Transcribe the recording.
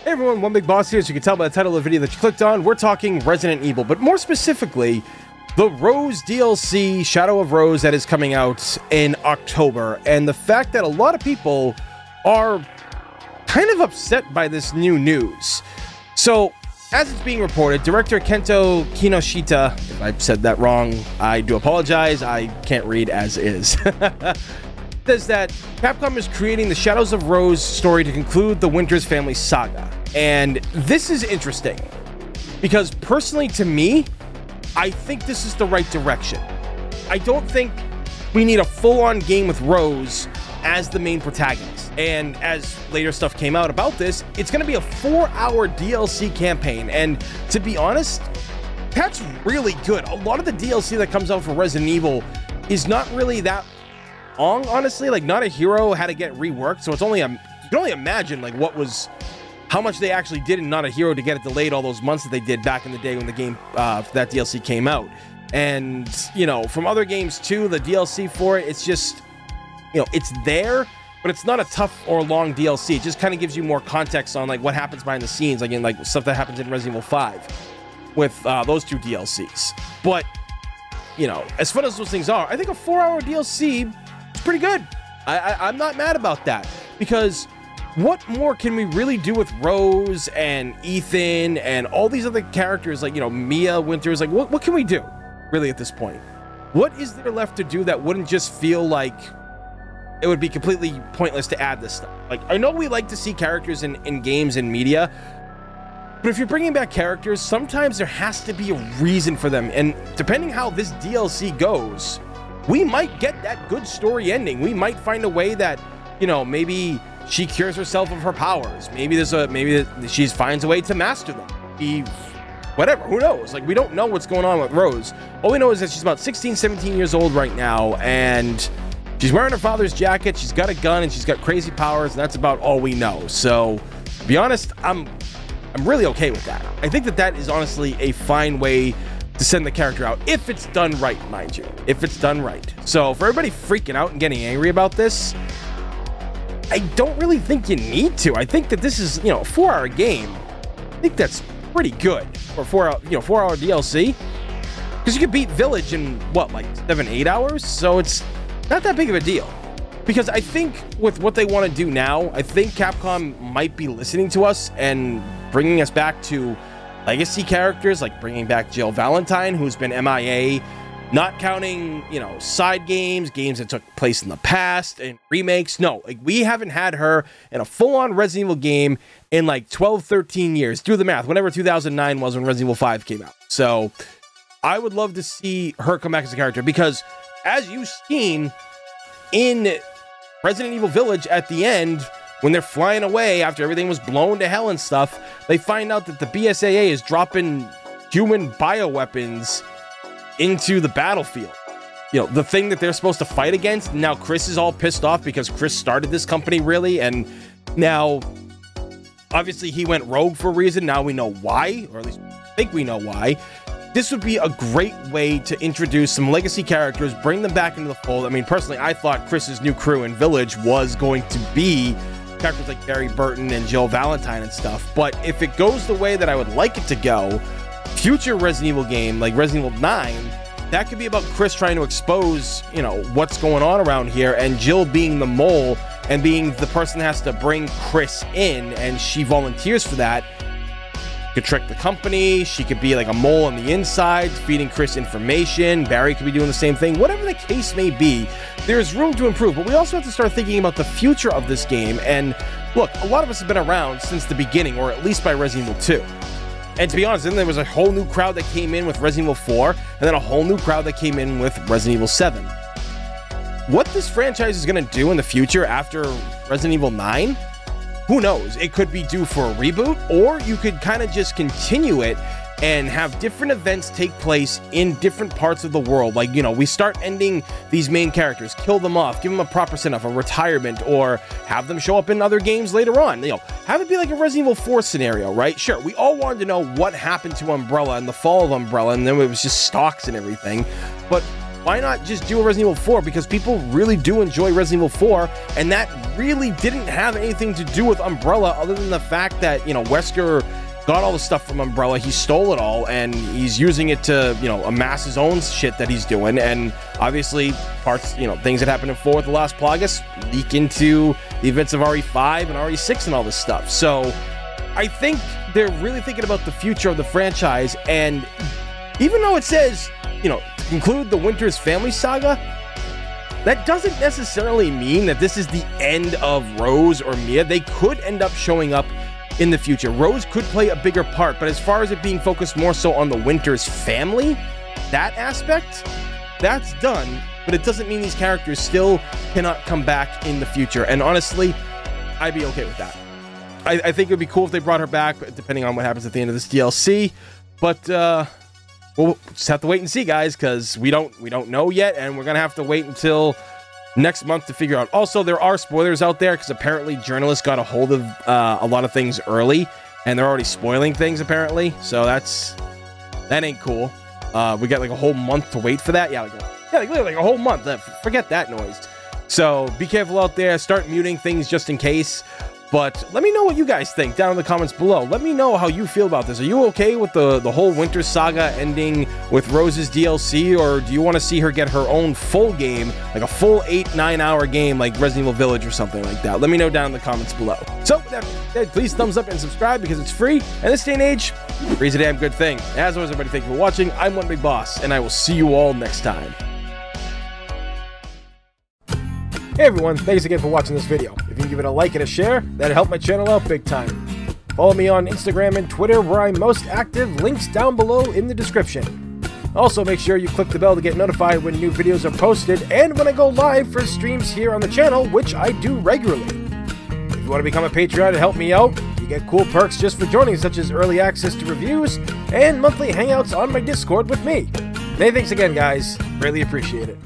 Hey everyone, One Big Boss here. As you can tell by the title of the video that you clicked on, we're talking Resident Evil, but more specifically, the Rose DLC, Shadow of Rose, that is coming out in October, and the fact that a lot of people are kind of upset by this new news. So, as it's being reported, director Kento Kinoshita, if I said that wrong, I do apologize, I can't read as is, says that Capcom is creating the Shadows of Rose story to conclude the Winters family saga. And this is interesting, because personally to me, I think this is the right direction. I don't think we need a full-on game with Rose as the main protagonist. And as later stuff came out about this, it's going to be a 4-hour DLC campaign. And to be honest, that's really good. A lot of the DLC that comes out for Resident Evil is not really that long, honestly. Like, Not a Hero had to get reworked, so it's only you can only imagine like how much they actually did in Not a Hero to get it delayed all those months that they did back in the day when the game that DLC came out. And you know, from other games too, the DLC for it, it's just, you know, it's there, but it's not a tough or long DLC. It just kind of gives you more context on like what happens behind the scenes, like in like stuff that happens in Resident Evil 5 with those two DLCs. But you know, as fun as those things are, I think a 4-hour DLC is pretty good. I'm not mad about that, because what more can we really do with Rose and Ethan and all these other characters, like, you know, Mia Winters? Like, what can we do really at this point? What is there left to do that wouldn't just feel like it would be completely pointless to add this stuff? Like, I know we like to see characters in games and media, but if you're bringing back characters, sometimes there has to be a reason for them. And depending how this DLC goes, we might get that good story ending. We might find a way that, you know, maybe she cures herself of her powers. Maybe she finds a way to master them. Whatever, who knows? Like, we don't know what's going on with Rose. All we know is that she's about 16, 17 years old right now, and she's wearing her father's jacket, she's got a gun, and she's got crazy powers, and that's about all we know. So, to be honest, I'm really okay with that. I think that is honestly a fine way to send the character out, if it's done right, mind you. If it's done right. So, for everybody freaking out and getting angry about this, I don't really think you need to. I think that this is, you know, a 4-hour game. I think that's pretty good for 4-hour DLC, because you could beat Village in what, like 7-8 hours. So it's not that big of a deal. Because I think with what they want to do now, I think Capcom might be listening to us and bringing us back to legacy characters, like bringing back Jill Valentine, who's been MIA. Not counting, you know, side games that took place in the past, and remakes. No, like, we haven't had her in a full-on Resident Evil game in like 12, 13 years. Do the math, whenever 2009 was when Resident Evil 5 came out. So I would love to see her come back as a character, because as you've seen in Resident Evil Village at the end, when they're flying away after everything was blown to hell and stuff, they find out that the BSAA is dropping human bioweapons into the battlefield. You know, the thing that they're supposed to fight against. Now Chris is all pissed off because Chris started this company, really, and now obviously he went rogue for a reason. Now we know why, or at least think we know why. This would be a great way to introduce some legacy characters, bring them back into the fold. I mean, personally, I thought Chris's new crew in Village was going to be characters like Barry Burton and Jill Valentine and stuff, but if it goes the way that I would like it to go, future Resident Evil game, like Resident Evil 9, that could be about Chris trying to expose, you know, what's going on around here, and Jill being the mole and being the person that has to bring Chris in, and she volunteers for that. Could trick the company. She could be like a mole on the inside, feeding Chris information. Barry could be doing the same thing. Whatever the case may be, there's room to improve, but we also have to start thinking about the future of this game. And look, a lot of us have been around since the beginning, or at least by Resident Evil 2. And to be honest, then there was a whole new crowd that came in with Resident Evil 4, and then a whole new crowd that came in with Resident Evil 7. What this franchise is going to do in the future after Resident Evil 9, who knows? It could be due for a reboot, or you could kind of just continue it and have different events take place in different parts of the world. Like, you know, we start ending these main characters, kill them off, give them a proper send-off, a retirement, or have them show up in other games later on. You know, have it be like a Resident Evil 4 scenario, right? Sure, we all wanted to know what happened to Umbrella and the fall of Umbrella, and then it was just stocks and everything. But why not just do a Resident Evil 4? Because people really do enjoy Resident Evil 4, and that really didn't have anything to do with Umbrella other than the fact that, you know, Wesker got all the stuff from Umbrella, he stole it all, and he's using it to, you know, amass his own shit that he's doing, and obviously parts, you know, things that happened in 4 with the last Plagueis leak into the events of RE5 and RE6 and all this stuff. So I think they're really thinking about the future of the franchise, and even though it says, you know, to conclude the Winters family saga, that doesn't necessarily mean that this is the end of Rose or Mia. They could end up showing up in the future. Rose could play a bigger part, but as far as it being focused more so on the Winters family, that aspect, that's done, but it doesn't mean these characters still cannot come back in the future. And honestly, I'd be okay with that. I think it would be cool if they brought her back, depending on what happens at the end of this DLC. But we'll just have to wait and see, guys, because we don't know yet, and we're gonna have to wait until next month to figure out. Also, there are spoilers out there because apparently journalists got a hold of a lot of things early, and they're already spoiling things apparently. So that ain't cool. We got like a whole month to wait for that. Yeah, like a whole month. Forget that noise. So be careful out there. Start muting things just in case. But let me know what you guys think down in the comments below. Let me know how you feel about this. Are you okay with the whole Winter Saga ending with Rose's DLC, or do you want to see her get her own full game, like a full 8-9 hour game like Resident Evil Village or something like that? Let me know down in the comments below. So with that being said, please thumbs up and subscribe because it's free, and this day and age, free's a damn good thing. As always, everybody, thank you for watching. I'm One Big Boss, and I will see you all next time. Hey everyone, thanks again for watching this video. If you can give it a like and a share, that'd help my channel out big time. Follow me on Instagram and Twitter where I'm most active, links down below in the description. Also make sure you click the bell to get notified when new videos are posted and when I go live for streams here on the channel, which I do regularly. If you want to become a Patreon and help me out, you get cool perks just for joining, such as early access to reviews and monthly hangouts on my Discord with me. Many thanks again, guys. Greatly appreciate it.